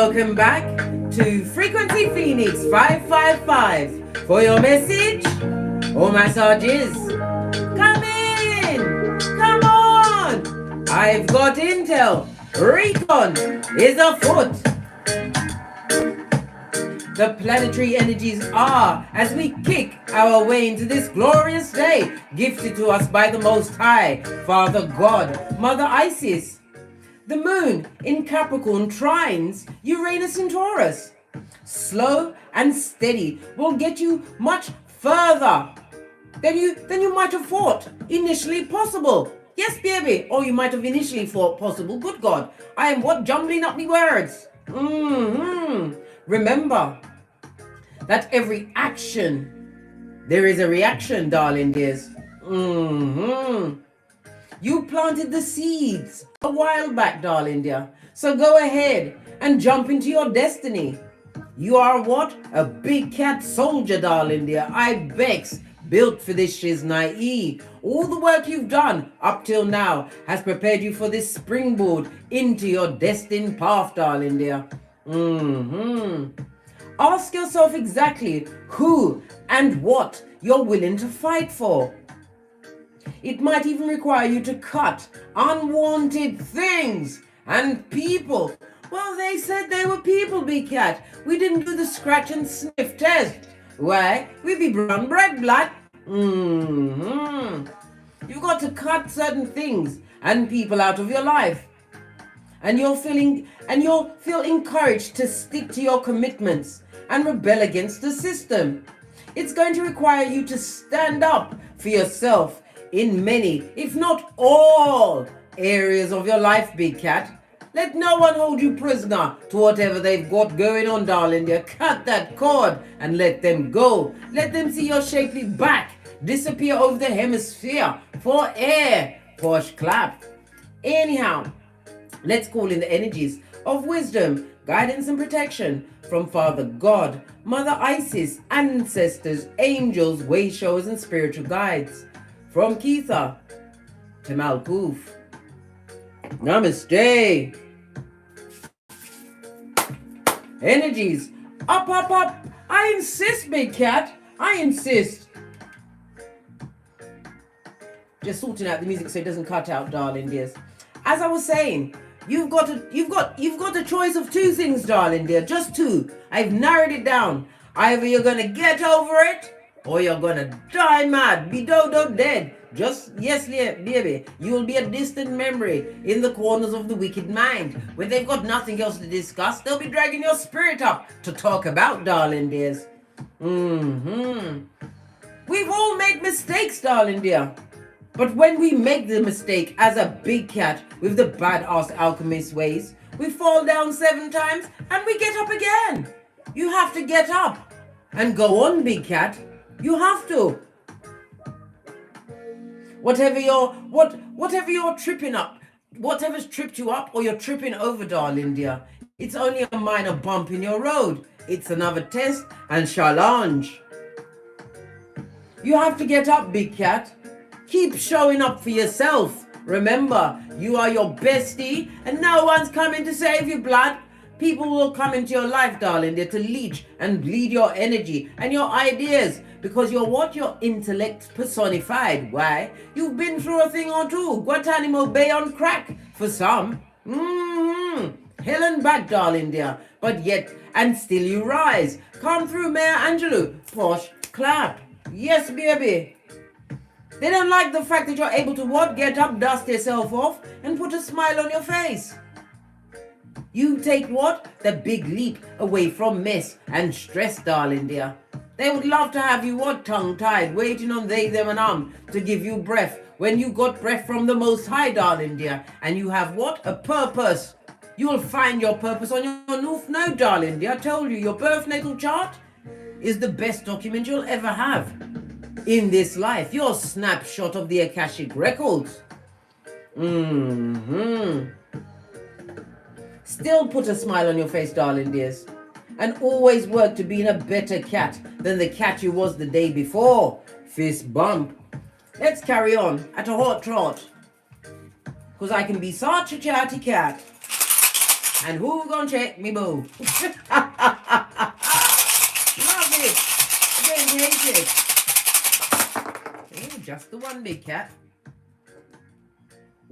Welcome back to Frequency Phoenix 555 for your message or massages. Come in, come on. I've got intel. Recon is afoot. The planetary energies are as we kick our way into this glorious day gifted to us by the Most High, Father God, Mother Isis. The moon in Capricorn trines Uranus in Taurus. Slow and steady will get you much further than you might have thought initially possible. Yes, baby. Or you might have initially thought possible. Good God. I am what? Jumbling up me words. Remember that every action, there is a reaction, darling dears. You planted the seeds a while back, darling dear. So go ahead and jump into your destiny. You are what? A big cat soldier, darling dear. Ibex, built for this shiznai. All the work you've done up till now has prepared you for this springboard into your destined path, darling dear. Ask yourself exactly who and what you're willing to fight for. It might even require you to cut unwanted things and people. Well, they said they were people, big cat. We didn't do the scratch and sniff test. Why? We be brown bread blood. You've got to cut certain things and people out of your life. And you'll feel encouraged to stick to your commitments and rebel against the system. It's going to require you to stand up for yourself in many, if not all, areas of your life, big cat. Let no one hold you prisoner to whatever they've got going on, darling dear. Cut that cord and let them go. Let them see your shapely back disappear over the hemisphere for air. Posh clap. Anyhow, let's call in the energies of wisdom, guidance and protection from Father God, Mother Isis, ancestors, angels, way showers and spiritual guides. From Keitha to Malkuth. Namaste. Energies. Up, up, up. I insist, big cat. I insist. Just sorting out the music so it doesn't cut out, darling dears. As I was saying, you've got a choice of two things, darling dear. Just two. I've narrowed it down. Either you're gonna get over it, or you're gonna die mad, be dodo dead. Just, yes, baby, you will be a distant memory in the corners of the wicked mind. When they've got nothing else to discuss, they'll be dragging your spirit up to talk about, darling dears. We've all made mistakes, darling dear. But when we make the mistake as a big cat with the badass alchemist ways, we fall down 7 times and we get up again. You have to get up and go on, big cat. You have to. Whatever you're tripping up, whatever's tripped you up or you're tripping over, darling dear, it's only a minor bump in your road. It's another test and challenge. You have to get up, big cat. Keep showing up for yourself. Remember, you are your bestie and no one's coming to save you, blood. People will come into your life, darling dear, to leech and bleed your energy and your ideas. Because you're what? Your intellect personified. Why? You've been through a thing or two. Guantanamo Bay on crack for some. Hell and back, darling dear. But yet, and still you rise. Come through, Mayor Angelou. Posh clap. Yes, baby. They don't like the fact that you're able to what? Get up, dust yourself off, and put a smile on your face. You take what? The big leap away from mess and stress, darling dear. They would love to have you what? Tongue-tied, waiting on they, them and to give you breath when you got breath from the Most High, darling dear. And you have what? A purpose. You will find your purpose on your North Node, darling dear. I told you, your Birth Natal Chart is the best document you'll ever have in this life. Your snapshot of the Akashic Records. Still put a smile on your face, darling dears. And always work to being a better cat than the cat you was the day before. Fist bump. Let's carry on at a hot trot. Because I can be such a chatty cat. And who gonna check me, boo? Love it. Again, hate it. Oh, just the one, big cat.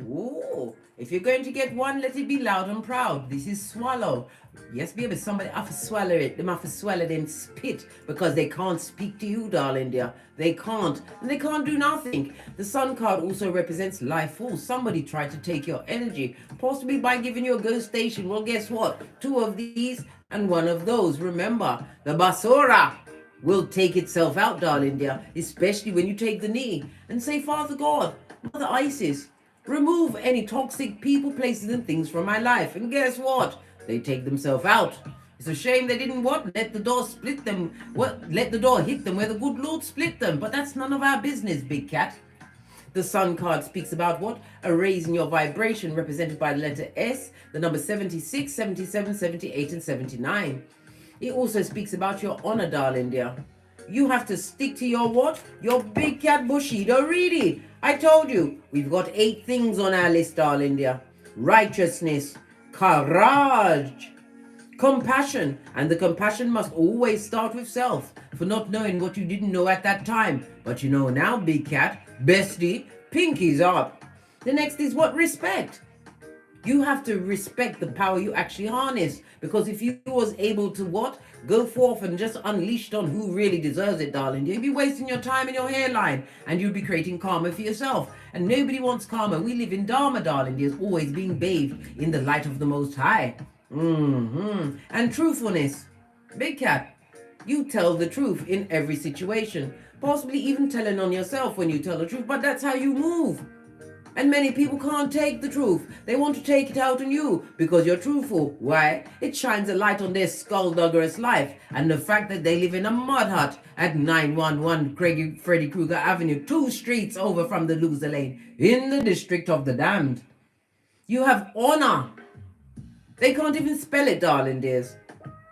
Ooh, if you're going to get one, let it be loud and proud. This is swallow. Yes, baby, somebody have to swallow it. They have to swallow them spit because they can't speak to you, darling dear. They can't. And they can't do nothing. The sun card also represents life force. Somebody tried to take your energy, possibly by giving you a ghost station. Well, guess what? 2 of these and 1 of those. Remember, the basura will take itself out, darling dear, especially when you take the knee and say, Father God, Mother Isis, remove any toxic people, places, and things from my life. And guess what? They take themselves out. It's a shame they didn't what? Let the door split them. What? Let the door hit them where the good Lord split them. But that's none of our business, big cat. The sun card speaks about what? A raise in your vibration, represented by the letter S, the number 76, 77, 78, and 79. It also speaks about your honor, darling dear. You have to stick to your what? Your big cat Bushido Reedy. I told you, we've got 8 things on our list, darling dear. Righteousness, courage, compassion. And the compassion must always start with self, for not knowing what you didn't know at that time. But you know now, big cat, bestie, pinkies up. The next is what? Respect. You have to respect the power you actually harness. Because if you was able to what? Go forth and just unleashed on who really deserves it, darling. You'd be wasting your time in your hairline. And you'd be creating karma for yourself. And nobody wants karma. We live in Dharma, darling. There's always being bathed in the light of the Most High. And truthfulness. Big cat, you tell the truth in every situation. Possibly even telling on yourself when you tell the truth. But that's how you move. And many people can't take the truth. They want to take it out on you because you're truthful. Why? It shines a light on their skullduggerous life and the fact that they live in a mud hut at 911 Freddy Krueger Avenue, 2 streets over from the loser lane in the district of the damned. You have honor. They can't even spell it, darling dears.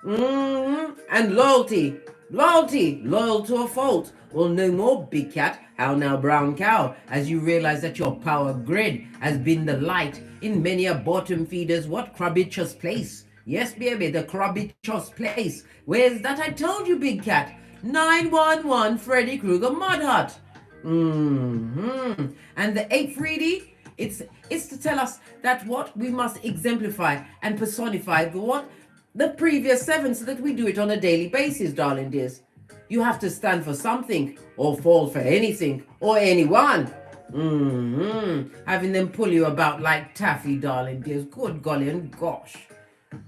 And loyalty. Loyalty. Loyal to a fault. Well, no more, big cat. How now, brown cow, as you realize that your power grid has been the light in many a bottom feeder's what? Crabbichous place. Yes, baby, the crabbichous place. Where's that? I told you, big cat. 911 Freddy Krueger Mud Hut. And the 8th reading, it's to tell us that what? We must exemplify and personify the what? The previous 7 so that we do it on a daily basis, darling dears. You have to stand for something or fall for anything or anyone. Having them pull you about like taffy, darling dears. Good golly and gosh.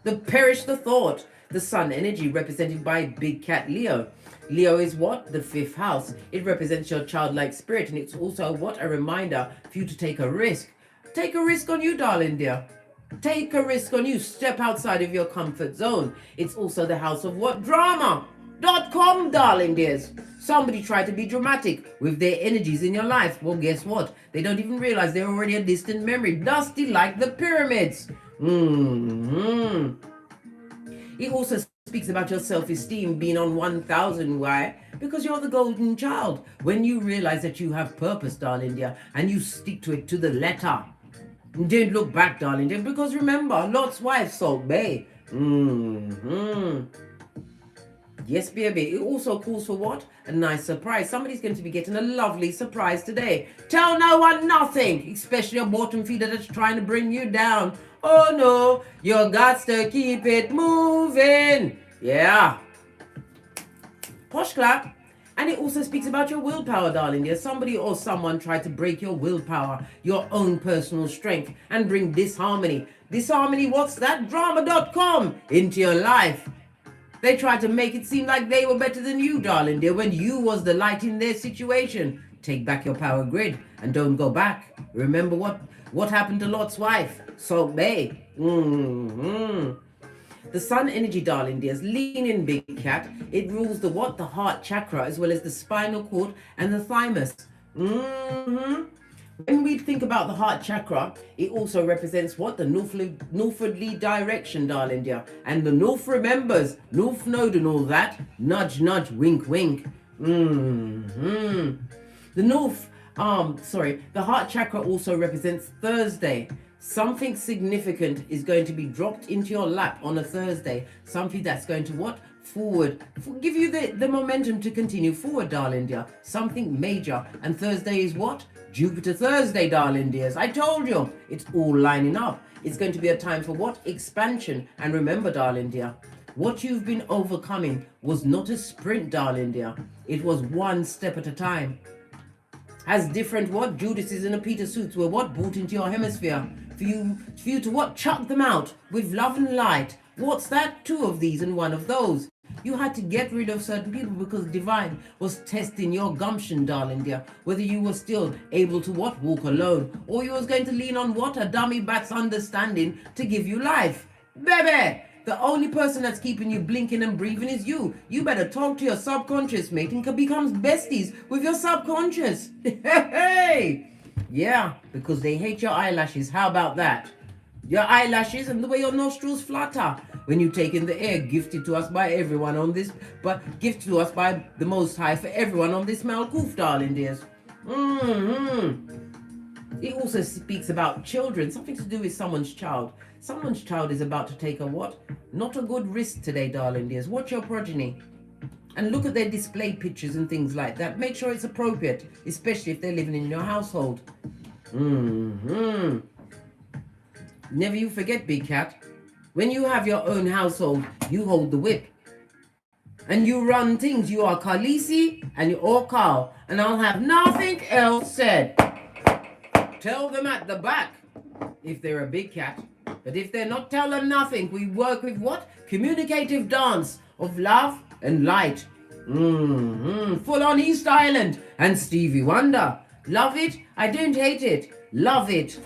The perish the thought. The sun energy represented by big cat Leo. Leo is what? The 5th house. It represents your childlike spirit, and it's also what? A reminder for you to take a risk. Take a risk on you, darling dear. Take a risk on you. Step outside of your comfort zone. It's also the house of what? Drama.com, darling dears. Somebody tried to be dramatic with their energies in your life. Well, guess what? They don't even realize they're already a distant memory. Dusty like the pyramids. It also speaks about your self-esteem being on 1,000. Why? Because you're the golden child. When you realize that you have purpose, darling dear, and you stick to it to the letter. Don't look back, darling dear, because remember, Lot's wife, Salt Bay. Yes, baby. It also calls for what? A nice surprise. Somebody's going to be getting a lovely surprise today. Tell no one nothing, especially a bottom feeder that's trying to bring you down. Oh no, you got to keep it moving. Yeah. Posh clap. And it also speaks about your willpower, darling dear. Somebody or someone tried to break your willpower, your own personal strength, and bring disharmony. Disharmony, what's that? Drama.com into your life. They tried to make it seem like they were better than you, darling dear, when you was the light in their situation. Take back your power grid and don't go back. Remember what happened to Lot's wife? Salt Bay. The sun energy, darling dears, lean in, big cat. It rules the what? The heart chakra, as well as the spinal cord and the thymus. When we think about the heart chakra, it also represents what? The northwardly direction, darling dear. And the north remembers, north node and all that. Nudge, nudge, wink, wink. The heart chakra also represents Thursday. Something significant is going to be dropped into your lap on a Thursday. Something that's going to what? Forward. Give you the momentum to continue forward, darling dear. Something major. And Thursday is what? Jupiter Thursday, darling dears. I told you. It's all lining up. It's going to be a time for what? Expansion. And remember, darling dear, what you've been overcoming was not a sprint, darling dear. It was one step at a time. As different what? Judases and the Peter suits were what? Brought into your hemisphere. For you to what? Chuck them out with love and light. What's that? 2 of these and 1 of those. You had to get rid of certain people because divine was testing your gumption, darling dear. Whether you were still able to what? Walk alone. Or you was going to lean on what? A dummy bat's understanding to give you life. Baby! The only person that's keeping you blinking and breathing is you. You better talk to your subconscious, mate, and becomes besties with your subconscious. Hey! Yeah, because they hate your eyelashes. How about that? Your eyelashes and the way your nostrils flutter when you take in the air, gifted to us by everyone on this, but gifted to us by the Most High for everyone on this Malkuf, darling dears. It also speaks about children, something to do with someone's child. Someone's child is about to take a what? Not a good risk today, darling dears. Watch your progeny. And look at their display pictures and things like that. Make sure it's appropriate, especially if they're living in your household. Never you forget, Big Cat. When you have your own household, you hold the whip. And you run things. You are Khaleesi and you're all Carl. And I'll have nothing else said. Tell them at the back if they're a big cat. But if they're not, tell them nothing. We work with what? Communicative dance of love and light. Full on East Island and Stevie Wonder. Love it. I don't hate it. Love it.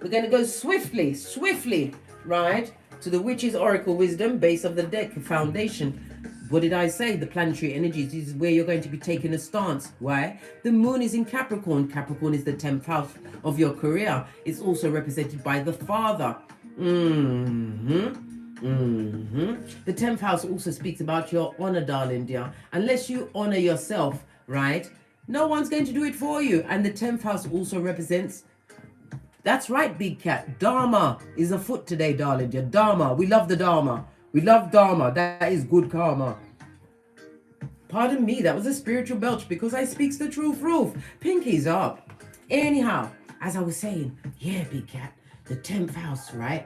We're going to go swiftly, right, to the Witch's Oracle Wisdom, base of the deck, foundation. What did I say? The planetary energies is where you're going to be taking a stance. Why? The moon is in Capricorn. Capricorn is the 10th house of your career. It's also represented by the father. The 10th house also speaks about your honor, darling dear. Unless you honor yourself, right, no one's going to do it for you. And the 10th house also represents, that's right, Big Cat, Dharma is afoot today, darling dear. Dharma, we love the Dharma. We love Dharma. That is good karma. Pardon me, that was a spiritual belch because I speaks the truth, roof. Pinkies up. Anyhow, as I was saying, yeah, Big Cat, the 10th house, right?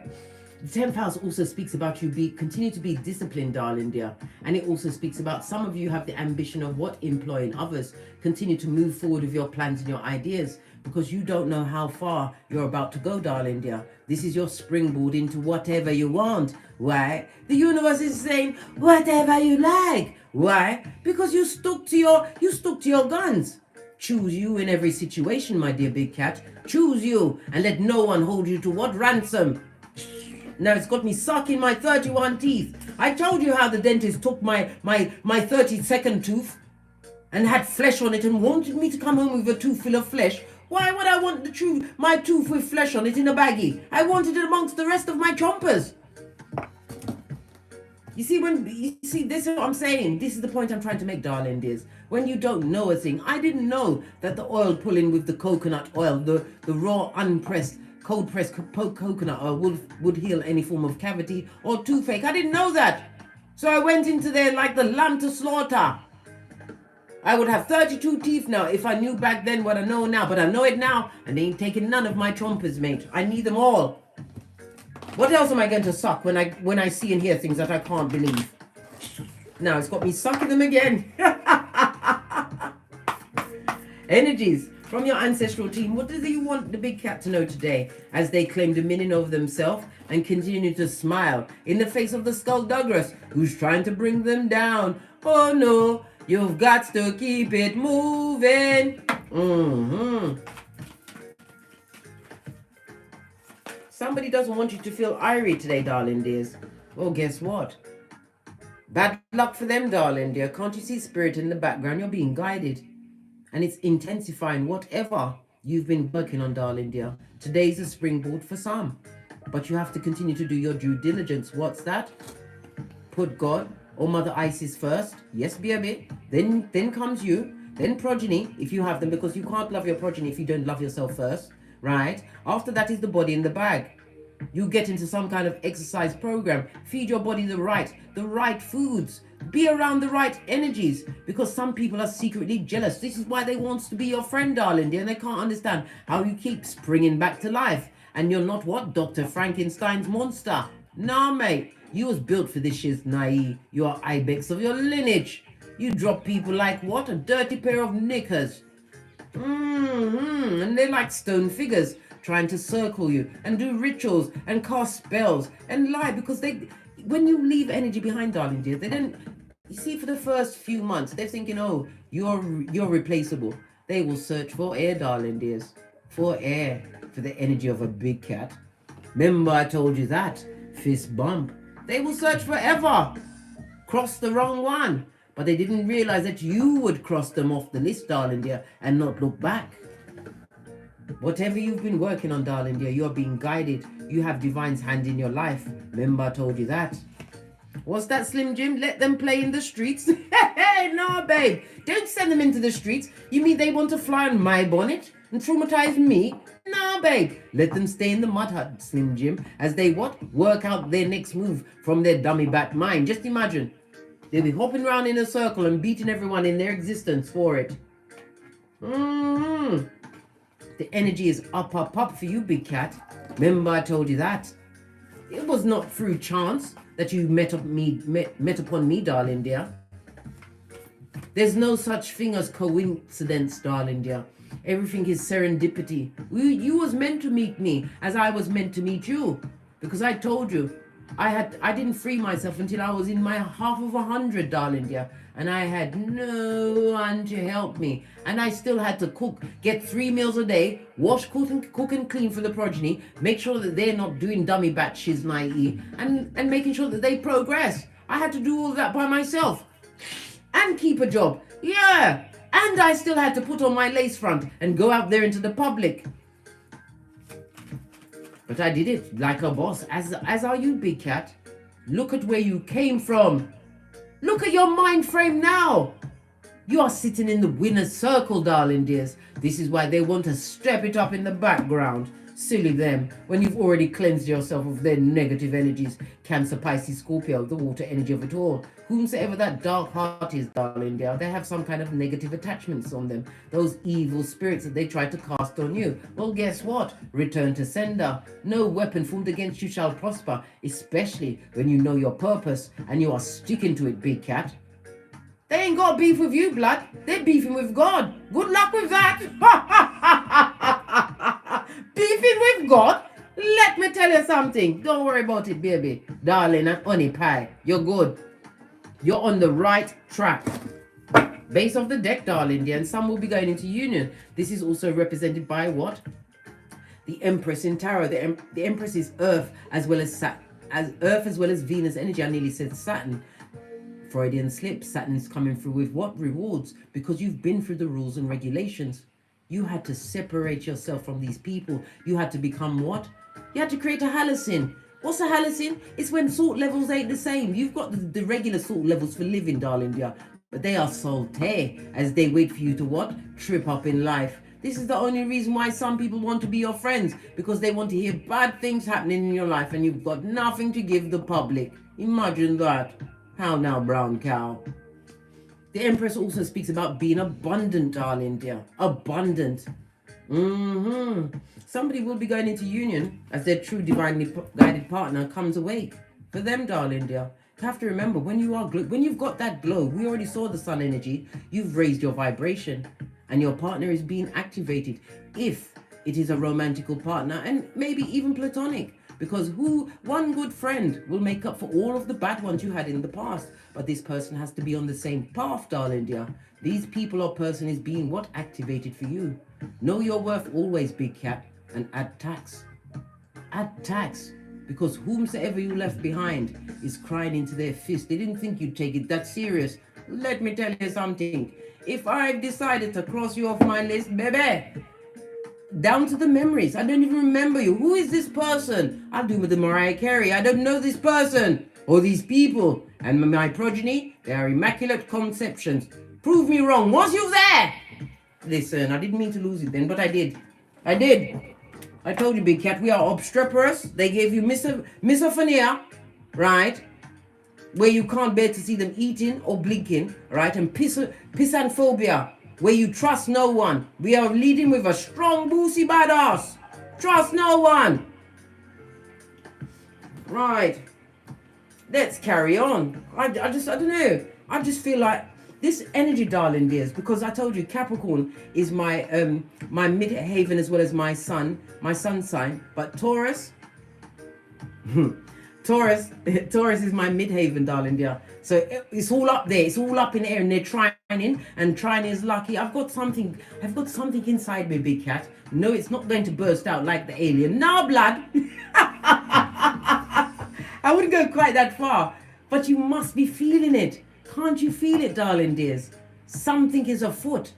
The 10th house also speaks about you continue to be disciplined, darling dear. And it also speaks about some of you have the ambition of what? Employing others. Continue to move forward with your plans and your ideas because you don't know how far you're about to go, darling dear. This is your springboard into whatever you want. Why? The universe is saying whatever you like. Why? Because you stuck to your guns. Choose you in every situation, my dear Big Cat. Choose you and let no one hold you to what? Ransom. Now it's got me sucking my 31 teeth. I told you how the dentist took my 32nd tooth and had flesh on it and wanted me to come home with a tooth full of flesh. Why would I want my tooth with flesh on it in a baggie? I wanted it amongst the rest of my chompers. You see, this is what I'm saying. This is the point I'm trying to make, darling dears. When you don't know a thing, I didn't know that the oil pulling with the coconut oil, the raw, unpressed, cold pressed coconut oil would heal any form of cavity or toothache. I didn't know that. So I went into there like the lamb to slaughter. I would have 32 teeth now if I knew back then what I know now. But I know it now and they ain't taking none of my chompers, mate. I need them all. What else am I going to suck when I see and hear things that I can't believe? Now it's got me sucking them again. Energies from your ancestral team. What do you want the Big Cat to know today as they claim dominion over themselves and continue to smile in the face of the Skullduggeress who's trying to bring them down? Oh no, you've got to keep it moving. Somebody doesn't want you to feel irate today, darling dears. Well, guess what? Bad luck for them, darling dear. Can't you see spirit in the background? You're being guided. And it's intensifying whatever you've been working on, darling dear. Today's a springboard for some. But you have to continue to do your due diligence. What's that? Put God or Mother Isis first. Yes, baby. Then comes you. Then progeny, if you have them, because you can't love your progeny if you don't love yourself first. right? After that is the body in the bag. You get into some kind of exercise program, feed your body the right foods, be around the right energies, because some people are secretly jealous. This is why they want to be your friend, darling dear, and they can't understand how you keep springing back to life. And you're not what? Dr. Frankenstein's monster. Nah, mate. You was built for this shit, naive. You are Ibex of your lineage. You drop people like what? A dirty pair of knickers. And they're like stone figures trying to circle you and do rituals and cast spells and lie, because when you leave energy behind, darling dear, they don't. You see, for the first few months, they're thinking, oh, you're replaceable. They will search for air, darling dears, for air, for the energy of a big cat. Remember, I told you that. Fist bump. They will search forever. Cross the wrong one. But they didn't realize that you would cross them off the list, darling dear, and not look back. Whatever you've been working on, darling dear, you are being guided. You have divine's hand in your life. Remember, I told you that. What's that, Slim Jim? Let them play in the streets? Hey, no, babe. Don't send them into the streets. You mean they want to fly on my bonnet and traumatize me? No, babe. Let them stay in the mud hut, Slim Jim, as they what? Work out their next move from their dummy bat mind. Just imagine. They'll be hopping around in a circle and beating everyone in their existence for it. The energy is up for you, big cat. Remember, I told you that. It was not through chance that you met upon me, darling dear. There's no such thing as coincidence, darling dear. Everything is serendipity. You was meant to meet me as I was meant to meet you, because I told you I didn't free myself until I was in my half of 100, darling dear, and I had no one to help me, and I still had to cook, get 3 meals a day, wash, cook and clean for the progeny, make sure that they're not doing dummy bat shiznai, and making sure that they progress. I had to do all that by myself, and keep a job, yeah, and I still had to put on my lace front and go out there into the public. But I did it like a boss, as are you, big cat. Look at where you came from. Look at your mind frame now. You are sitting in the winner's circle, darling dears. This is why they want to step it up in the background. Silly them, when you've already cleansed yourself of their negative energies. Cancer, Pisces, Scorpio, the water energy of it all. Whomsoever that dark heart is, darling dear, they have some kind of negative attachments on them. Those evil spirits that they try to cast on you. Well, guess what? Return to sender. No weapon formed against you shall prosper, especially when you know your purpose and you are sticking to it, big cat. They ain't got beef with you, blood. They're beefing with God. Good luck with that. Beefing with God? Let me tell you something. Don't worry about it, baby. Darling and honey pie. You're good. You're on the right track. Base of the deck, darling dear, and some will be going into union. This is also represented by what? The Empress in Tarot. The Empress is Earth as well as Earth as well as Venus energy. I nearly said Saturn. Freudian slip. Saturn's coming through with what? Rewards, because you've been through the rules and regulations. You had to separate yourself from these people. You had to become what? You had to create a halocene. What's a halocene? It's when salt levels ain't the same. You've got the regular salt levels for living, darling dear, but they are salty as they wait for you to what? Trip up in life. This is the only reason why some people want to be your friends, because they want to hear bad things happening in your life and you've got nothing to give the public. Imagine that. How now, brown cow? The Empress also speaks about being abundant, darling dear. Abundant. Somebody will be going into union as their true divinely guided partner comes awake. For them, darling dear, you have to remember, when you've got that glow, we already saw the sun energy, you've raised your vibration and your partner is being activated. If it is a romantical partner and maybe even platonic, because one good friend will make up for all of the bad ones you had in the past. But this person has to be on the same path, darling dear. These people or person is being what? Activated for you. Know your worth always, big cat, and add tax. Add tax. Because whomsoever you left behind is crying into their fist. They didn't think you'd take it that serious. Let me tell you something. If I've decided to cross you off my list, baby, down to the memories, I don't even remember you. Who is this person? I'll do with the Mariah Carey. I don't know this person or these people. And my progeny, they are immaculate conceptions. Prove me wrong. Was you there? Listen, I didn't mean to lose it then, but I did. I told you, big cat, we are obstreperous. They gave you misophonia, right? Where you can't bear to see them eating or blinking, right? And pissanphobia, where you trust no one. We are leading with a strong, boozy badass. Trust no one. Right. Let's carry on. I don't know. I just feel like this energy, darling dears, because I told you Capricorn is my my midhaven as well as my sun sign. But Taurus, Taurus is my midhaven, darling dear. So it's all up there. It's all up in the air, and they're trining, and trining is lucky. I've got something inside me, big cat. No, it's not going to burst out like the alien. No, blood. I wouldn't go quite that far, but you must be feeling it. Can't you feel it, darling dears? Something is afoot.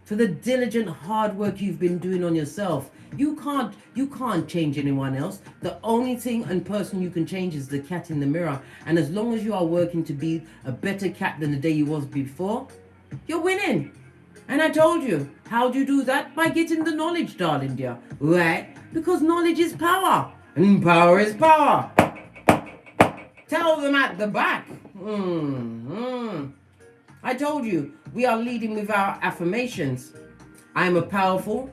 For the diligent hard work you've been doing on yourself. You can't change anyone else. The only thing and person you can change is the cat in the mirror. And as long as you are working to be a better cat than the day you was before, you're winning. And I told you, how do you do that? By getting the knowledge, darling dear. Right? Because knowledge is power. And power is power. Tell them at the back. I told you, we are leading with our affirmations. I am a powerful,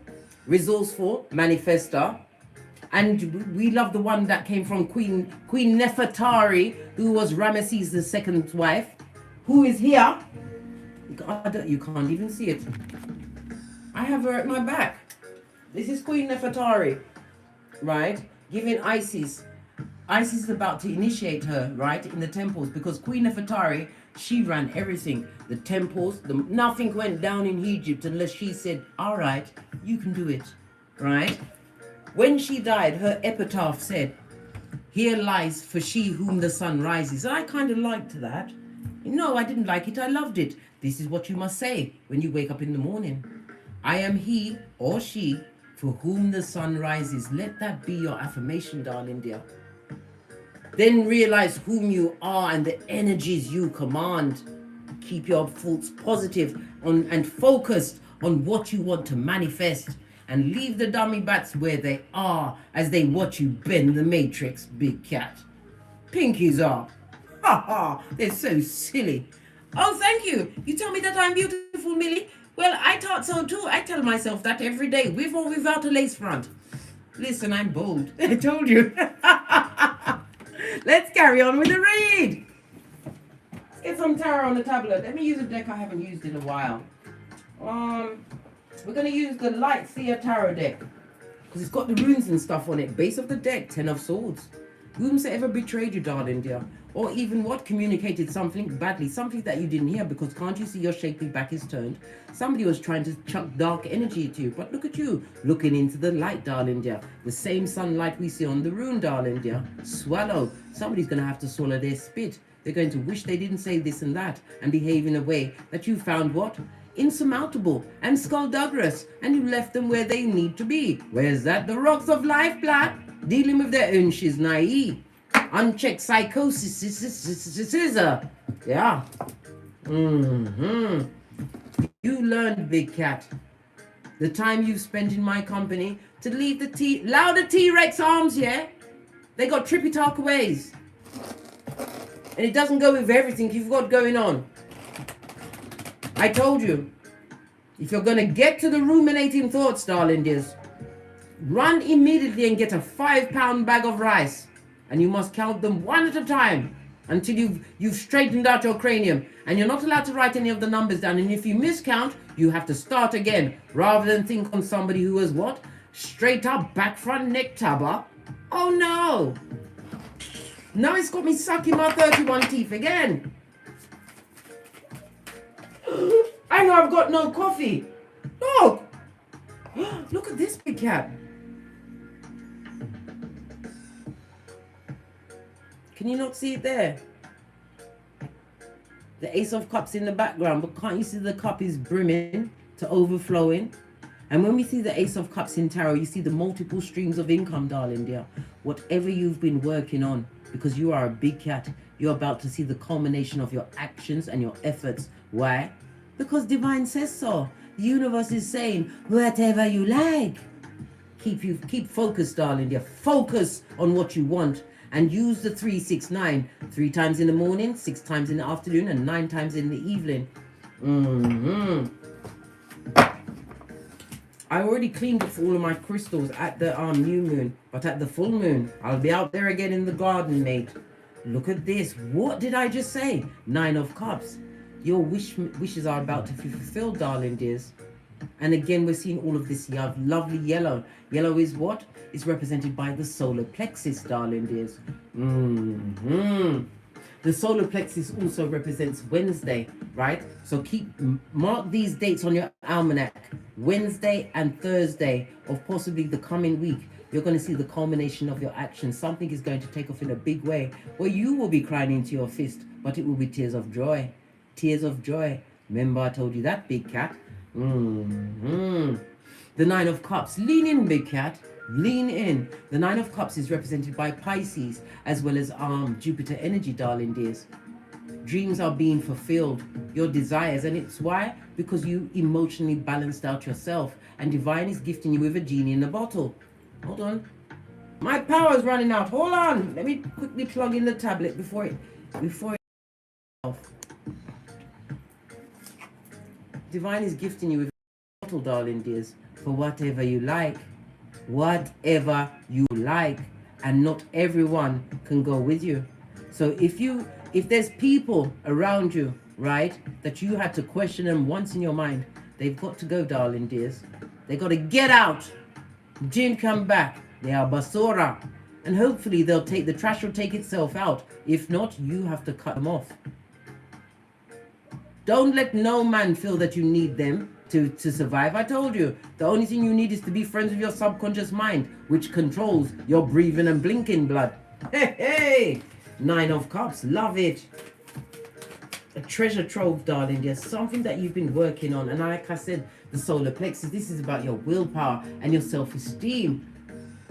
resourceful manifester. And we love the one that came from Queen Nefertari, who was Ramesses II's wife, who is here. You can't even see it. I have her at my back. This is Queen Nefertari, right? Giving Isis is about to initiate her, right, in the temples, because Queen Nefertari, she ran everything. The temples, nothing went down in Egypt unless she said, all right, you can do it, right? When she died, her epitaph said, here lies for she whom the sun rises. And I kind of liked that. No, I didn't like it. I loved it. This is what you must say when you wake up in the morning. I am he or she for whom the sun rises. Let that be your affirmation, darling dear. Then realize whom you are and the energies you command. Keep your thoughts positive and focused on what you want to manifest. And leave the dummy bats where they are as they watch you bend the matrix, big cat. Pinkies up. Ha ha, they're so silly. Oh, thank you. You tell me that I'm beautiful, Millie. Well, I thought so too. I tell myself that every day, with or without a lace front. Listen, I'm bold. I told you. Let's carry on with the read. Let's get some tarot on the tablet. Let me use a deck I haven't used in a while. We're going to use the Light Seer Tarot deck, because it's got the runes and stuff on it. Base of the deck, 10 of Swords. Whom's ever betrayed you, darling dear? Or even what communicated something badly, something that you didn't hear, because can't you see your shapely back is turned? Somebody was trying to chuck dark energy at you, but look at you, looking into the light, darling dear. The same sunlight we see on the rune, darling dear. Swallow. Somebody's going to have to swallow their spit. They're going to wish they didn't say this and that and behave in a way that you found what? Insurmountable and skullduggerous, and you left them where they need to be. Where's that? The rocks of life, blood. Dealing with their own, she's naive. Unchecked psychosis, scissor. Yeah. You learned, big cat, the time you've spent in my company to leave the louder T-Rex arms, yeah? They got trippy talk ways. And it doesn't go with everything you've got going on. I told you, if you're going to get to the ruminating thoughts, darling dears, run immediately and get a 5-pound bag of rice. And you must count them one at a time until you've straightened out your cranium. And you're not allowed to write any of the numbers down. And if you miscount, you have to start again, rather than think on somebody who has what? Straight up back front neck tabber. Oh no. Now it's got me sucking my 31 teeth again. I know I've got no coffee. Look. Look at this, big cat. Can you not see it there? The Ace of Cups in the background, but can't you see the cup is brimming to overflowing? And when we see the Ace of Cups in tarot, you see the multiple streams of income, darling dear. Whatever you've been working on, because you are a big cat, you're about to see the culmination of your actions and your efforts. Why? Because divine says so. The universe is saying, whatever you like. keep focused, darling dear. Focus on what you want and use the 369 3 times in the morning, 6 times in the afternoon, and 9 times in the evening. I already cleaned off all of my crystals at the new moon, but at the full moon, I'll be out there again in the garden, mate. Look at this. What did I just say? 9 of Cups. Your wishes are about to be fulfilled, darling dears. And again, we're seeing all of this lovely yellow. Yellow is what? It's represented by the solar plexus, darling dears. The solar plexus also represents Wednesday, right? So mark these dates on your almanac. Wednesday and Thursday of possibly the coming week. You're going to see the culmination of your actions. Something is going to take off in a big way where you will be crying into your fist, but it will be tears of joy. Tears of joy. Remember I told you that, big cat? The 9 of Cups. Lean in, big cat. Lean in. The 9 of Cups is represented by Pisces as well as Jupiter energy, darling dears. Dreams are being fulfilled, your desires, and it's why? Because you emotionally balanced out yourself, and divine is gifting you with a genie in a bottle. Hold on. My power is running out. Hold on. Let me quickly plug in the tablet before it off. Divine is gifting you with a bottle, darling dears, for whatever you like. Whatever you like, and not everyone can go with you. So if there's people around you, right, that you had to question them once in your mind, they've got to go, darling dears. They got to get out. Didn't come back. They are basura, and hopefully the trash will take itself out. If not, you have to cut them off. Don't let no man feel that you need them to survive. I told you, the only thing you need is to be friends with your subconscious mind, which controls your breathing and blinking blood. Hey, 9 of Cups, love it. A treasure trove, darling. There's something that you've been working on, and like I said, the solar plexus, this is about your willpower and your self-esteem.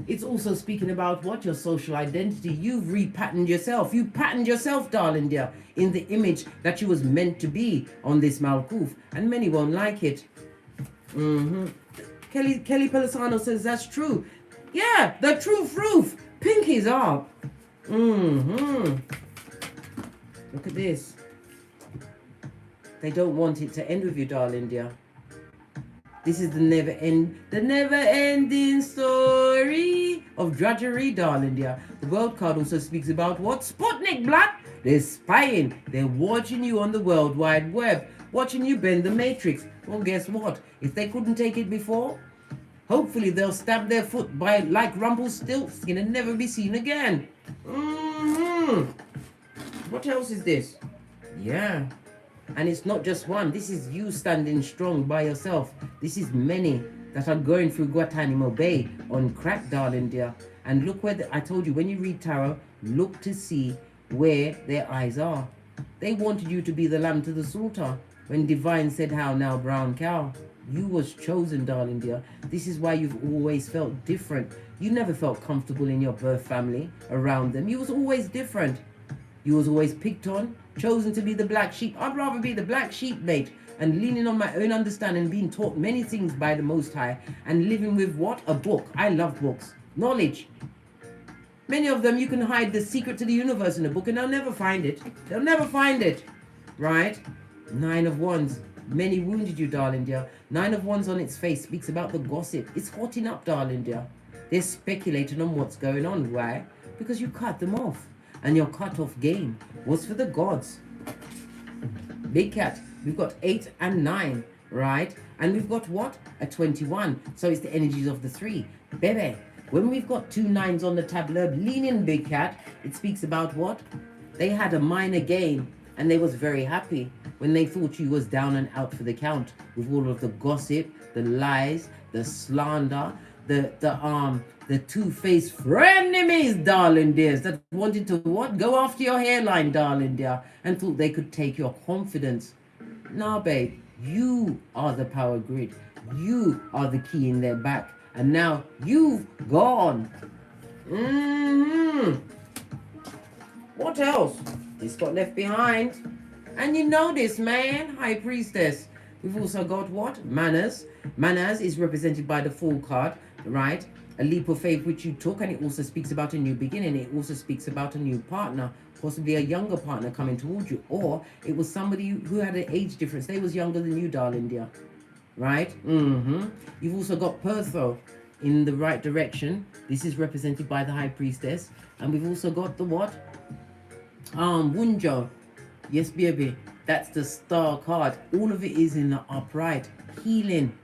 It's also speaking about what? Your social identity. You've repatterned yourself. You patterned yourself, darling dear, in the image that you was meant to be on this Malkuth, and many won't like it. Kelly Pelisano says that's true. Yeah, the truth roof. Pinky's up. Look at this. They don't want it to end with you, darling dear. This is the never-ending story of drudgery, darling dear. The world card also speaks about what? Sputnik blood. They're spying. They're watching you on the World Wide Web, watching you bend the matrix. Well, guess what? If they couldn't take it before, hopefully they'll stab their foot by like Rumpelstiltskin and never be seen again. What else is this? Yeah. And it's not just one. This is you standing strong by yourself. This is many that are going through Guantanamo Bay on crack, darling dear. And look where I told you, when you read tarot, look to see where their eyes are. They wanted you to be the lamb to the slaughter. When divine said, how now, brown cow? You was chosen, darling dear. This is why you've always felt different. You never felt comfortable in your birth family around them. You was always different. You was always picked on, chosen to be the black sheep. I'd rather be the black sheep, mate, and leaning on my own understanding, being taught many things by the Most High, and living with what? A book. I love books. Knowledge. Many of them, you can hide the secret to the universe in a book, and they'll never find it. They'll never find it. Right? 9 of Wands. Many wounded you, darling dear. 9 of Wands on its face speaks about the gossip. It's hotting up, darling dear. They're speculating on what's going on. Why? Because you cut them off. And your cut-off game was for the gods. Big cat, we've got 8 and 9, right? And we've got what? A 21. So it's the energies of the 3. Baby, when we've got 2 9s on the tableau, lean in, big cat. It speaks about what? They had a minor gain, and they was very happy when they thought you was down and out for the count with all of the gossip, the lies, the slander, the two-faced frenemies, darling dears, that wanted to what? Go after your hairline, darling dear, and thought they could take your confidence. Now, babe, you are the power grid. You are the key in their back. And now you've gone. What else? This got left behind. And you know this, man. High Priestess. We've also got what? Manners. Manners is represented by the Fool card. right? A leap of faith which you took, and it also speaks about a new beginning. It also speaks about a new partner, possibly a younger partner coming towards you, or it was somebody who had an age difference. They was younger than you, darling dear, right? You've also got Pertho in the right direction. This is represented by the High Priestess, and we've also got the what? Wunjo. Yes, baby, that's the Star card. All of it is in the upright. Healing.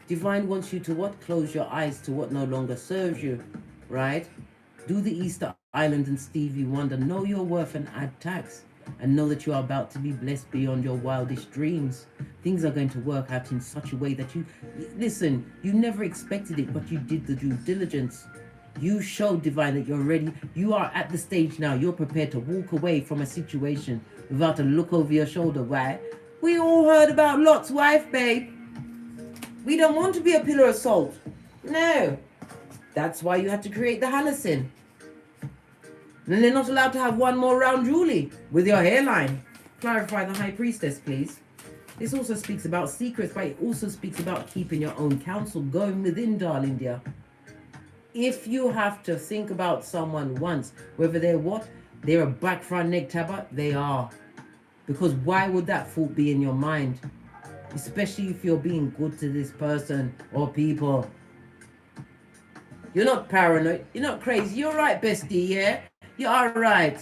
Divine wants you to what? Close your eyes to what no longer serves you, right? Do the Easter Island and Stevie Wonder. Know your worth and add tax. And know that you are about to be blessed beyond your wildest dreams. Things are going to work out in such a way that you... Listen, you never expected it, but you did the due diligence. You showed, Divine, that you're ready. You are at the stage now. You're prepared to walk away from a situation without a look over your shoulder. Why? We all heard about Lot's wife, babe. We don't want to be a pillar of salt. No. That's why you had to create the Halcyon. And they're not allowed to have one more round Julie with your hairline. Clarify the High Priestess, please. This also speaks about secrets, but it also speaks about keeping your own counsel going within, darling dear. If you have to think about someone once, whether they're what? They're a back front neck tabber, they are. Because why would that thought be in your mind? Especially if you're being good to this person or people. You're not paranoid. You're not crazy. You're right, bestie, yeah? You're alright.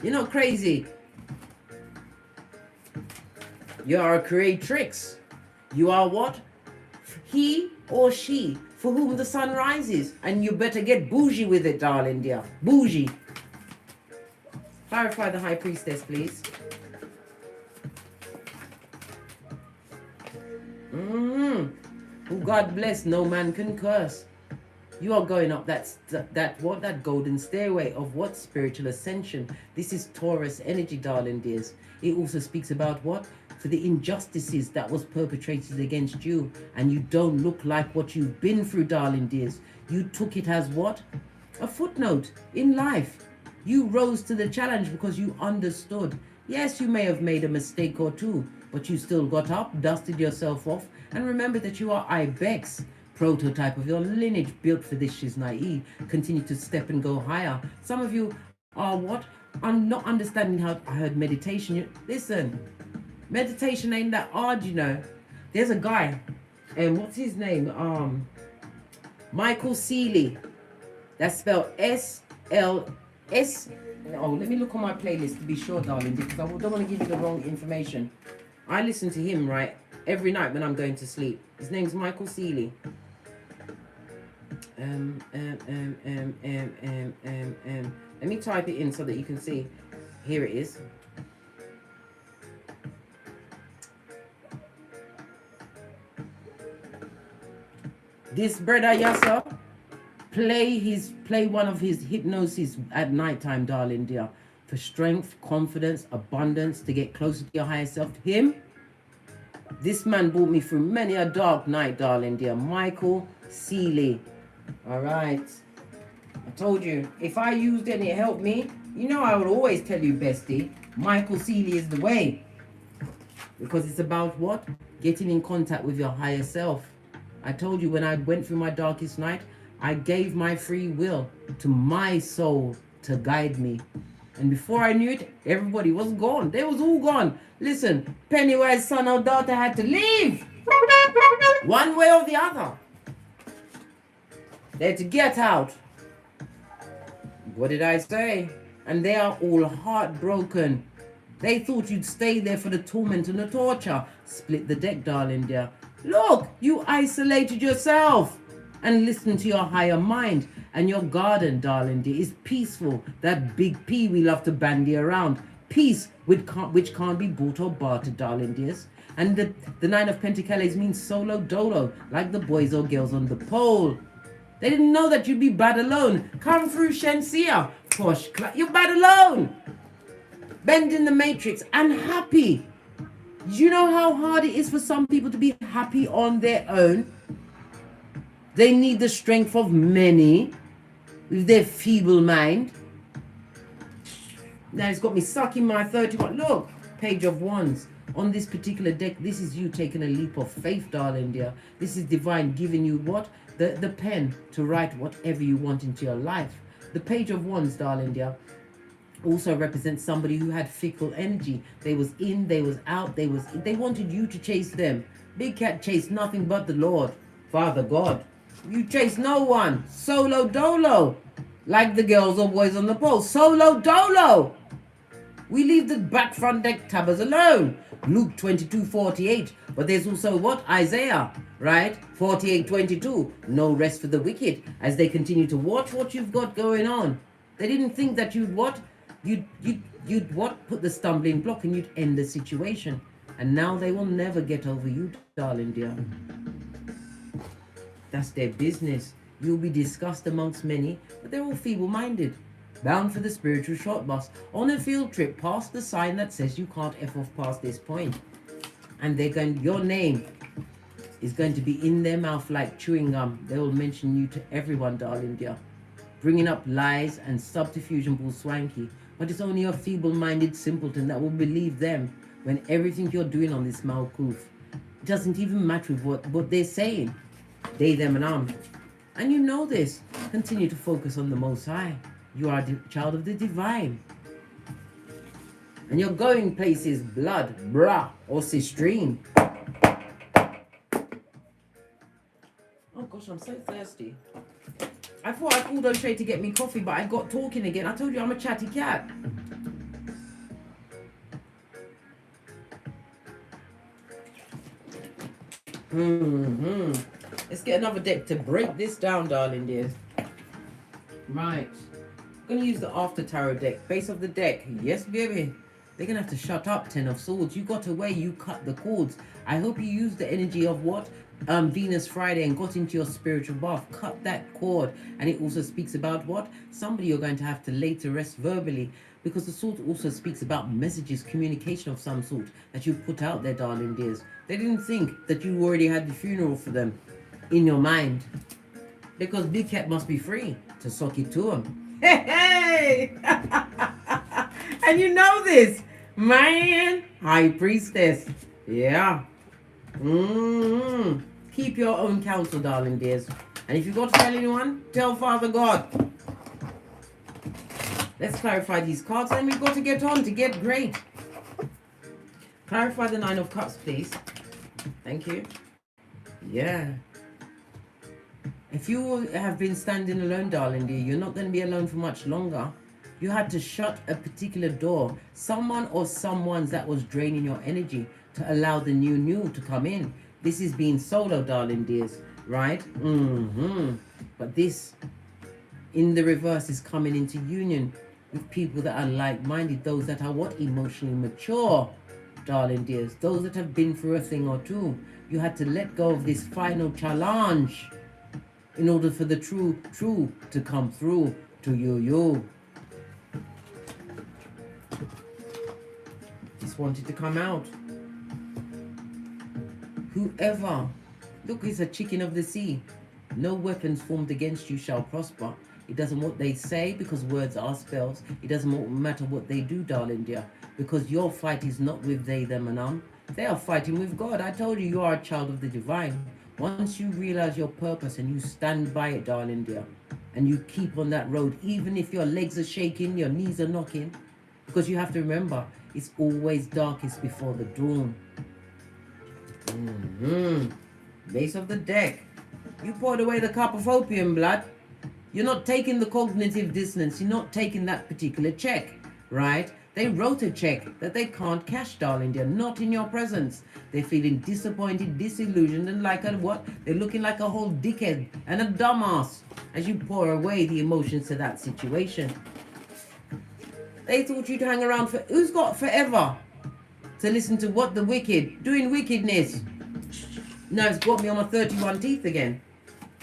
You're not crazy. You are a creatrix. You are what? He or she for whom the sun rises. And you better get bougie with it, darling dear. Bougie. Clarify the High Priestess, please. Who God bless, no man can curse. You are going up that golden stairway of what? Spiritual ascension. This is Taurus energy, darling dears. It also speaks about what? For the injustices that was perpetrated against you. And you don't look like what you've been through, darling dears. You took it as what? A footnote in life. You rose to the challenge because you understood. Yes, you may have made a mistake or two, but you still got up, dusted yourself off, and remember that you are Ibex, prototype of your lineage, built for this Shiznai. Continue to step and go higher. Some of you are what? I'm not understanding how I heard meditation. Listen, meditation ain't that hard, you know. There's a guy, and what's his name? Michael Seeley. That's spelled S-L-S. Oh, let me look on my playlist to be sure, darling, because I don't want to give you the wrong information. I listen to him, right, every night when I'm going to sleep. His name's Michael Seeley. Let me type it in so that you can see. Here it is. This brother Yasa, play one of his hypnosis at nighttime, darling dear, for strength, confidence, abundance, to get closer to your higher self. Him, this man brought me through many a dark night, darling dear. Michael Seeley. All right. I told you, if I used it and it helped me, you know I would always tell you, bestie, Michael Seeley is the way. Because it's about what? Getting in contact with your higher self. I told you when I went through my darkest night, I gave my free will to my soul to guide me. And before I knew it, everybody was gone. They was all gone. Listen, Pennywise son or daughter had to leave. One way or the other. They had to get out. What did I say? And they are all heartbroken. They thought you'd stay there for the torment and the torture. Split the deck, darling dear. Look, you isolated yourself. And listen to your higher mind. And your garden, darling dear, is peaceful. That big P we love to bandy around. Peace which can't be bought or bartered, darling dears. And the Nine of Pentacles means solo dolo, like the boys or girls on the pole. They didn't know that you'd be bad alone. Come through Shensia. Posh, you're bad alone. Bending the matrix and happy. You know how hard it is for some people to be happy on their own? They need the strength of many with their feeble mind. Now it's got me sucking my 31. Look, Page of Wands. On this particular deck, this is you taking a leap of faith, darling dear. This is divine giving you what? The pen to write whatever you want into your life. The Page of Wands, darling dear, also represents somebody who had fickle energy. They was in, they was out, they wanted you to chase them. Big Cat chased nothing but the Lord, Father God. You chase no one. Solo dolo. Like the girls or boys on the pole. Solo dolo. We leave the back front deck tabbers alone. Luke 22:48. But there's also what? Isaiah, right? 48:22. No rest for the wicked as they continue to watch what you've got going on. They didn't think that you'd what? You'd what? Put the stumbling block and you'd end the situation. And now they will never get over you, darling dear. That's their business. You'll be discussed amongst many, but they're all feeble-minded. Bound for the spiritual short bus on a field trip past the sign that says you can't F off past this point. And your name is going to be in their mouth like chewing gum. They will mention you to everyone, darling dear. Bringing up lies and subterfuge and bull swanky. But it's only a feeble-minded simpleton that will believe them when everything you're doing on this Malkuth doesn't even match with what they're saying. They, them, and And you know this. Continue to focus on the Most High. You are a child of the divine. And you're going places, blood, bra, or stream. Oh gosh, I'm so thirsty. I thought I called O'Shea to get me coffee, but I got talking again. I told you I'm a chatty cat. Let's get another deck to break this down, darling dears. Right. I'm going to use the After Tarot deck. Base of the deck. Yes, baby. They're going to have to shut up, Ten of Swords. You got away. You cut the cords. I hope you used the energy of what? Venus Friday and got into your spiritual bath. Cut that cord. And it also speaks about what? Somebody you're going to have to lay to rest verbally. Because the sword also speaks about messages, communication of some sort that you put out there, darling dears. They didn't think that you already had the funeral for them in your mind. Because Big Cat must be free to sock it to them. Hey! And you know this, man. High Priestess. Yeah. Keep your own counsel, darling dears. And if you've got to tell anyone, tell Father God. Let's clarify these cards, and we've got to get on to get great. Clarify the Nine of Cups, please. Thank you. Yeah. If you have been standing alone, darling dear, you're not going to be alone for much longer. You had to shut a particular door. Someone or someone's that was draining your energy to allow the new to come in. This is being solo, darling dears, right? But this, in the reverse, is coming into union with people that are like-minded, those that are what? Emotionally mature, darling dears. Those that have been through a thing or two. You had to let go of this final challenge in order for the true to come through to you. Just wanted to come out. Whoever, look, it's a chicken of the sea. No weapons formed against you shall prosper. It doesn't what they say, because words are spells. It doesn't matter what they do, darling dear, because your fight is not with they, them, and They are fighting with God. I told you, you are a child of the divine. Once you realize your purpose and you stand by it, darling dear, and you keep on that road, even if your legs are shaking, your knees are knocking, because you have to remember, it's always darkest before the dawn. Base of the deck. You poured away the cup of opium, blood. You're not taking the cognitive dissonance. You're not taking that particular check, right? They wrote a check that they can't cash, darling. They're not in your presence. They're feeling disappointed, disillusioned, and like a what? They're looking like a whole dickhead and a dumbass as you pour away the emotions to that situation. They thought you'd hang around for... Who's got forever to listen to what the wicked doing wickedness? Now it's got me on my 31 teeth again.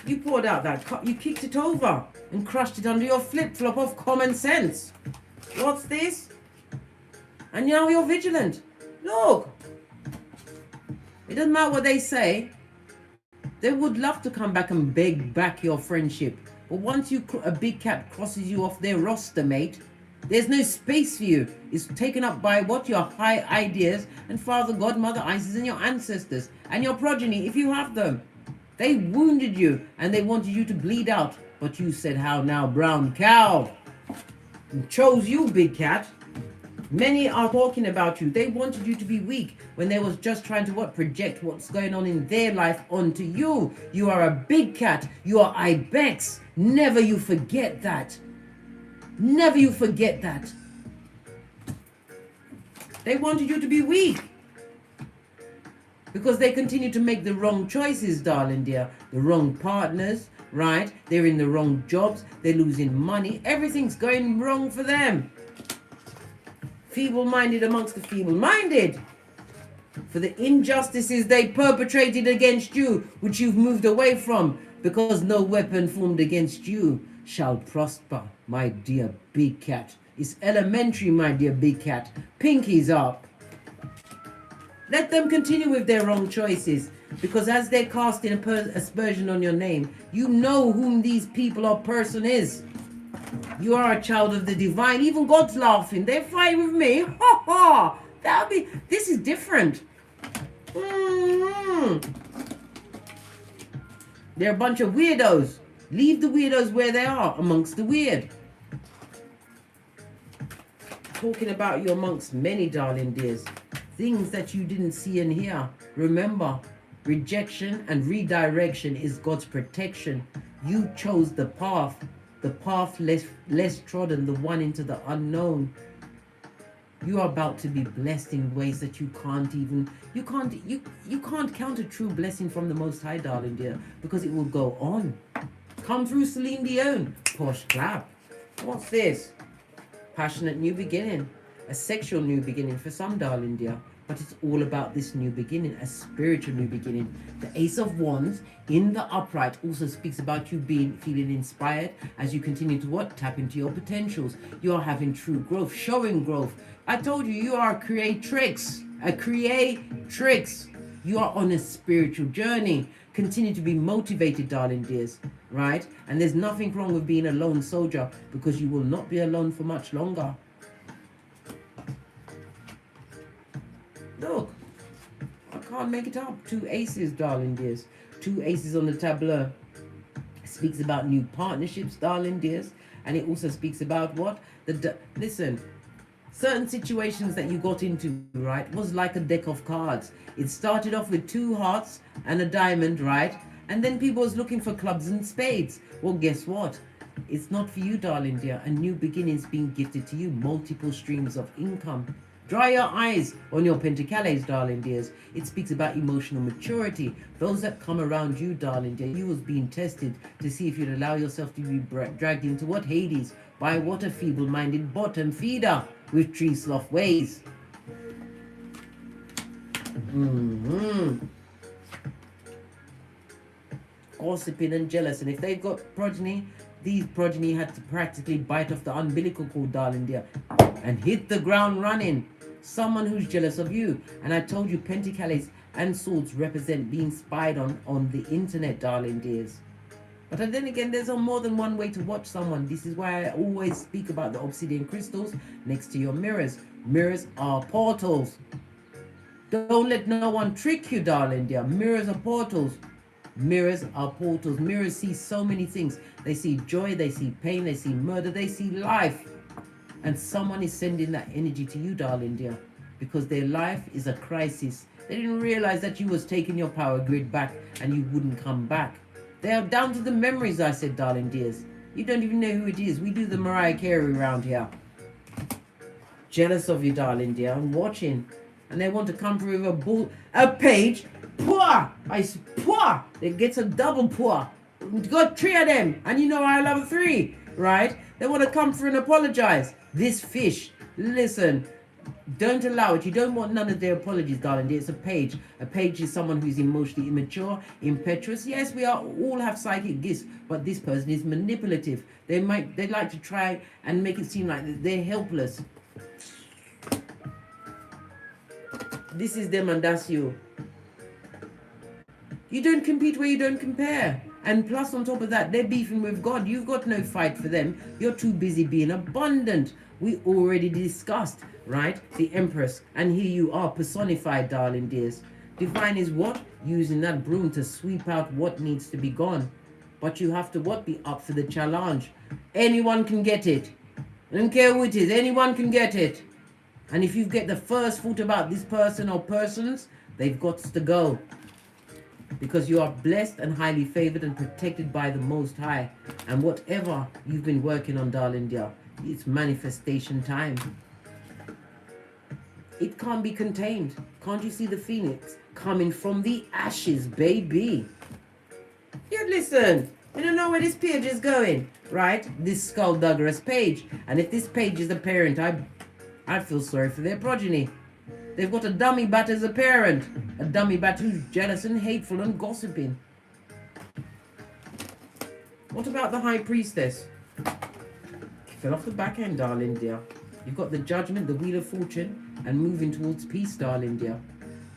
You poured out that cup, you kicked it over and crushed it under your flip-flop of common sense. What's this? And now you're vigilant. Look. It doesn't matter what they say. They would love to come back and beg back your friendship. But once a big cat crosses you off their roster, mate, There's no space for you. It's taken up by what? Your high ideas and Father, God, Mother, Isis, and your ancestors and your progeny, if you have them. They wounded you and they wanted you to bleed out. But you said, how now, brown cow? And chose you, big cat. Many are talking about you. They wanted you to be weak when they was just trying to what? Project what's going on in their life onto you. You are a big cat. You are Ibex. Never you forget that. Never you forget that. They wanted you to be weak. Because they continue to make the wrong choices, darling dear. The wrong partners, right? They're in the wrong jobs. They're losing money. Everything's going wrong for them. Feeble-minded amongst the feeble-minded. For the injustices they perpetrated against you, which you've moved away from, because no weapon formed against you shall prosper, my dear big cat. It's elementary, my dear big cat. Pinkies up. Let them continue with their wrong choices, because as they're casting aspersion on your name, you know whom these people or person is. You are a child of the divine. Even God's laughing. They're fighting with me. Ha ha. This is different. They're a bunch of weirdos. Leave the weirdos where they are, amongst the weird. Talking about you amongst many, darling dears. Things that you didn't see and hear. Remember, rejection and redirection is God's protection. You chose the path less trodden, the one into the unknown. You are about to be blessed in ways that you can't count a true blessing from the Most High, darling dear, because it will go on. Come through, Celine Dion. Posh clap. What's this? Passionate new beginning. A sexual new beginning for some, darling dear. But it's all about this new beginning, a spiritual new beginning. The Ace of Wands in the upright also speaks about you feeling inspired as you continue to what? Tap into your potentials. You are having true growth, showing growth. I told you, you are a creatrix. You are on a spiritual journey. Continue to be motivated, darling dears, right? And there's nothing wrong with being a lone soldier, because you will not be alone for much longer. Look, I can't make it up. 2 aces, darling dears. 2 aces on the tableau. It speaks about new partnerships, darling dears. And it also speaks about what? Listen, certain situations that you got into, right, was like a deck of cards. It started off with 2 hearts and a diamond, right? And then people was looking for clubs and spades. Well, guess what? It's not for you, darling dear. A new beginning's being gifted to you. Multiple streams of income. Dry your eyes on your pentacles, darling dears. It speaks about emotional maturity. Those that come around you, darling dear, you was being tested to see if you'd allow yourself to be dragged into what? Hades. By what? A feeble-minded bottom feeder with tree sloth ways. Gossiping and jealous. And if they've got progeny, these progeny had to practically bite off the umbilical cord, darling dear, and hit the ground running. Someone who's jealous of you. And I told you, pentacles and swords represent being spied on the internet, darling dears. But then again, there's more than one way to watch someone. This is why I always speak about the obsidian crystals next to your mirrors. Mirrors are portals. Don't let no one trick you, darling dear. Mirrors are portals. Mirrors are portals. Mirrors see so many things. They see joy, they see pain, they see murder, they see life. And someone is sending that energy to you, darling dear, because their life is a crisis. They didn't realize that you was taking your power grid back and you wouldn't come back. They are down to the memories, I said, darling dears. You don't even know who it is. We do the Mariah Carey around here. Jealous of you, darling dear. I'm watching. And they want to come through with a page. Poor! It gets a double poor. Got 3 of them. And you know I love 3, right? They want to come through and apologize. This fish, listen, don't allow it. You don't want none of their apologies, darling dear. It's a page. A page is someone who's emotionally immature, impetuous. Yes, we all have psychic gifts, but this person is manipulative. They like to try and make it seem like they're helpless. This is them and that's you. You don't compete where you don't compare. And plus on top of that, they're beefing with God. You've got no fight for them. You're too busy being abundant. We already discussed, right? The Empress. And here you are, personified, darling dears. Divine is what? Using that broom to sweep out what needs to be gone. But you have to what? Be up for the challenge. Anyone can get it. I don't care who it is. Anyone can get it. And if you get the first thought about this person or persons, they've got to go. Because you are blessed and highly favored and protected by the Most High. And whatever you've been working on, darling dear, it's manifestation time. It can't be contained. Can't you see the phoenix coming from the ashes, baby? You listen. You don't know where this page is going, right? This skullduggerous page. And if this page is a parent, I feel sorry for their progeny. They've got a dummy bat as a parent. A dummy bat who's jealous and hateful and gossiping. What about the High Priestess? Fell off the back end, darling dear. You've got the Judgment, the Wheel of Fortune, and moving towards peace, darling dear.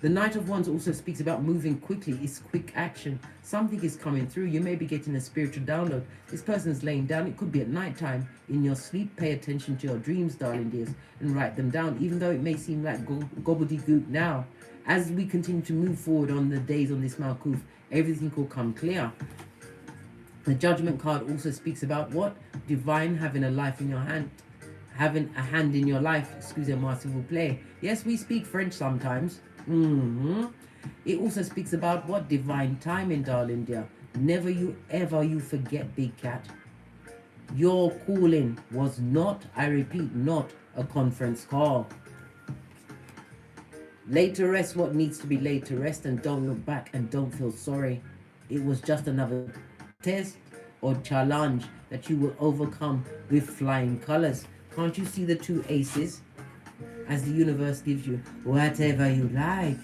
The Knight of Wands also speaks about moving quickly. It's quick action. Something is coming through. You may be getting a spiritual download. This person's laying down. It could be at night time. In your sleep, pay attention to your dreams, darling dears, and write them down, even though it may seem like gobbledygook now. As we continue to move forward on the days on this Malkuth, everything will come clear. The Judgment card also speaks about what? Divine having a life in your hand. Having a hand in your life. Excusez-moi s'il vous plaît. Yes, we speak French sometimes. It also speaks about what? Divine timing, darling dear. Never you ever you forget, big cat. Your calling was not, I repeat, not a conference call. Lay to rest what needs to be laid to rest, and don't look back and don't feel sorry. It was just another test or challenge that you will overcome with flying colors. Can't you see the two aces? As the universe gives you whatever you like.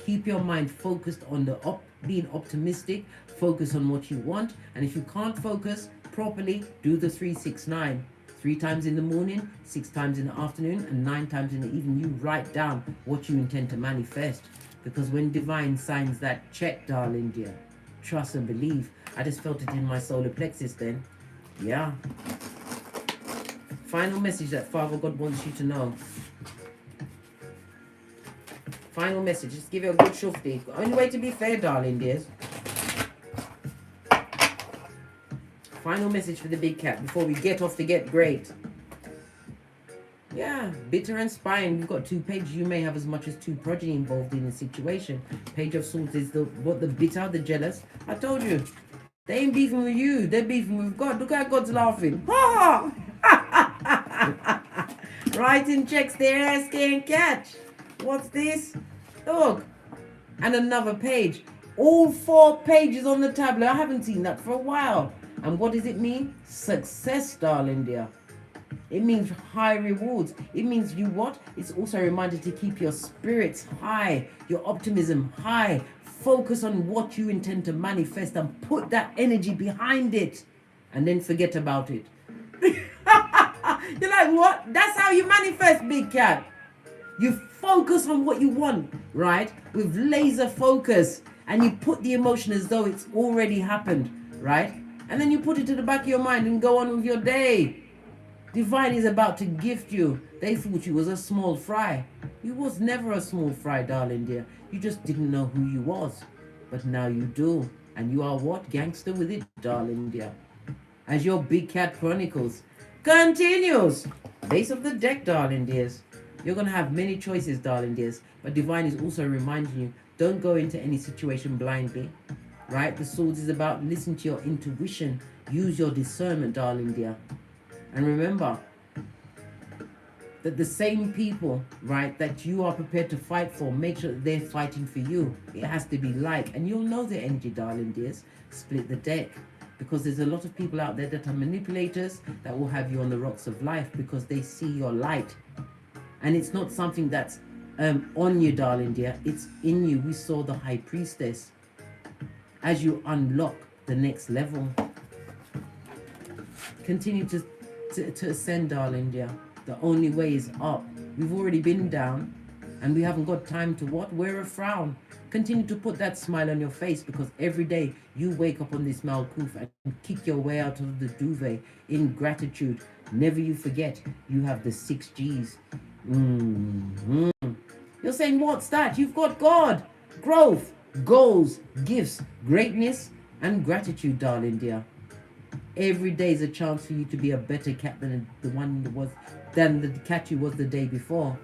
Keep your mind focused on the being optimistic. Focus on what you want. And if you can't focus properly, do the 3-6-9. 3 times in the morning, 6 times in the afternoon, and 9 times in the evening. You write down what you intend to manifest. Because when Divine signs that check, darling dear, trust and believe. I just felt it in my solar plexus then. Yeah. Final message that Father God wants you to know. Final message. Just give you a good shufti. Only way to be fair, darling dears. Final message for the big cat before we get off to get great. Yeah, bitter and spine. We've got 2 pages. You may have as much as 2 progeny involved in the situation. Page of Swords is the bitter, the jealous. I told you. They ain't beefing with you. They're beefing with God. Look how God's laughing. Ha! Writing checks their ass can't catch. What's this? Look. And another page. All 4 pages on the tablet. I haven't seen that for a while. And what does it mean? Success, darling dear. It means high rewards. It means you what? It's also a reminder to keep your spirits high, your optimism high. Focus on what you intend to manifest and put that energy behind it. And then forget about it. You're like, what? That's how you manifest, big cat. You focus on what you want, right? With laser focus. And you put the emotion as though it's already happened, right? And then you put it to the back of your mind and go on with your day. Divine is about to gift you. They thought you was a small fry. You was never a small fry, darling dear. You just didn't know who you was. But now you do. And you are what? Gangster with it, darling dear. As your big cat chronicles continues. Base of the deck, darling dears. You're going to have many choices, darling dears. But Divine is also reminding you, don't go into any situation blindly. Right? The Swords is about listen to your intuition. Use your discernment, darling dear. And remember that the same people, right, that you are prepared to fight for, make sure that they're fighting for you. It has to be like, and you'll know the energy, darling dears. Split the deck. Because there's a lot of people out there that are manipulators that will have you on the rocks of life because they see your light. And it's not something that's on you, darling dear. It's in you. We saw the High Priestess. As you unlock the next level, continue to ascend, darling dear. The only way is up. We've already been down and we haven't got time to what? Wear a frown. Continue to put that smile on your face, because every day you wake up on this Malkuth and kick your way out of the duvet in gratitude. Never you forget, you have the 6 G's. You're saying, what's that? You've got God, growth, goals, gifts, greatness, and gratitude, darling dear. Every day is a chance for you to be a better cat than the cat you was the day before.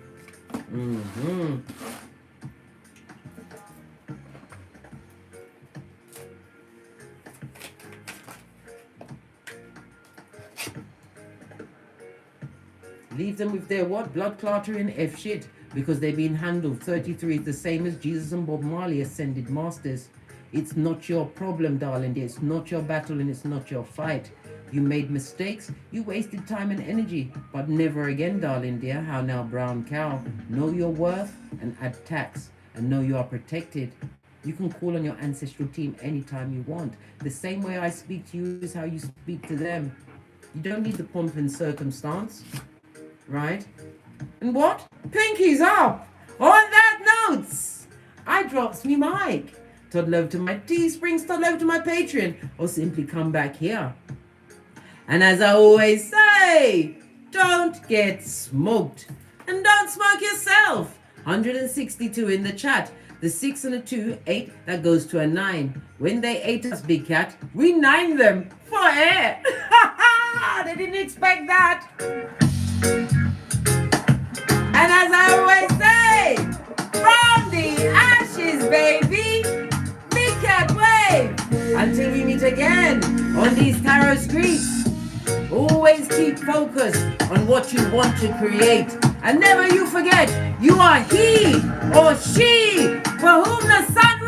Leave them with their what? Blood clattering F shit, because they've been handled. 33 is the same as Jesus and Bob Marley, ascended masters. It's not your problem, darling dear. It's not your battle and it's not your fight. You made mistakes, you wasted time and energy, but never again, darling dear. How now, brown cow? Know your worth and add tax, and know you are protected. You can call on your ancestral team anytime you want. The same way I speak to you is how you speak to them. You don't need the pomp and circumstance, right? And what? Pinky's up! On that notes, I drops me mic. Toddle over to my Teesprings, toddle over to my Patreon, or simply come back here. And as I always say, don't get smoked. And don't smoke yourself. 162 in the chat. The 6 and a 2, 8, that goes to a 9. When they ate us, big cat, we 9 them for air. They didn't expect that. And as I always say, from the ashes, baby, big cat wave. Until we meet again on these tarot streets. Always keep focused on what you want to create. And never you forget, you are he or she for whom the sun